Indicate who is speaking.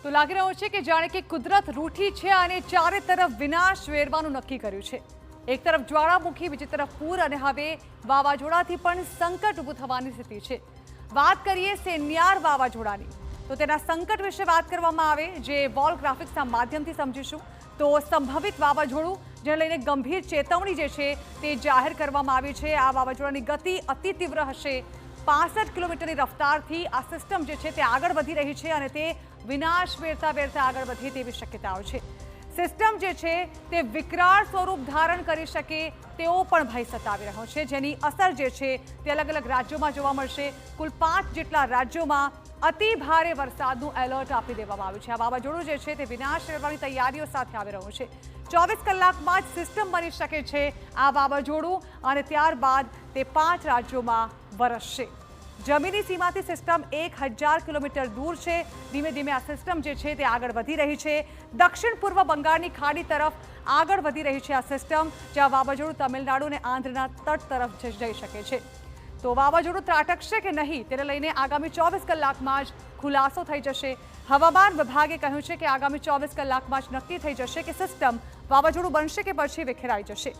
Speaker 1: તો લાગી રહ્યું છે કે જાણે કે કુદરત રૂઠી છે અને ચારે તરફ વિનાશ વેરવાનું નક્કી કર્યું છે। એક તરફ જ્વાળામુખી, બીજી તરફ પૂર અને હવે વાવાઝોડાથી પણ સંકટ ઊભું થવાની સ્થિતિ છે। વાત કરીએ સેન્યાર વાવાઝોડાની, તો તેના સંકટ વિશે વાત કરવામાં આવે જે વોલ ગ્રાફિક્સના માધ્યમથી સમજીશું। તો સંભવિત વાવાઝોડું જેને લઈને ગંભીર ચેતવણી જે છે તે જાહેર કરવામાં આવી છે। આ વાવાઝોડાની ગતિ અતિ તીવ્ર હશે। 65 કિલોમીટરની રફતારથી આ સિસ્ટમ જે છે તે આગળ વધી રહી છે અને તે વિનાશ વેરતા વેરતા આગળ વધે તેવી શક્યતાઓ છે। સિસ્ટમ જે છે તે વિકરાળ સ્વરૂપ ધારણ કરી શકે તેવો પણ ભય સતાવી રહ્યો છે, જેની અસર જે છે તે અલગ અલગ રાજ્યોમાં જોવા મળશે। કુલ 5 જેટલા રાજ્યોમાં અતિ ભારે વરસાદનું એલર્ટ આપી દેવામાં આવ્યું છે। આ વાવાઝોડું જે છે તે વિનાશ કરવાની તૈયારીઓ સાથે આવી રહ્યું છે। 24 કલાકમાં જ સિસ્ટમ બની શકે છે આ વાવાઝોડું અને ત્યારબાદ તે 5 રાજ્યોમાં વરસશે। જમીની સીમાથી સિસ્ટમ 1000 કિલોમીટર દૂર છે। ધીમે ધીમે આ સિસ્ટમ જે છે તે આગળ વધી રહી છે। દક્ષિણ પૂર્વ બંગાળની ખાડી તરફ આગળ વધી રહી છે આ સિસ્ટમ, જ્યાં વાવાઝોડું તમિલનાડુ અને આંધ્રના તટ તરફ જઈ શકે છે। તો વાવાઝોડું ત્રાટકશે કે નહીં તેને લઈને આગામી 24 કલાકમાં જ ખુલાસો થઈ જશે। હવામાન વિભાગે કહ્યું છે કે આગામી 24 કલાકમાં જ નક્કી થઈ જશે કે સિસ્ટમ વાવાઝોડું બનશે કે પછી વિખેરાઈ જશે।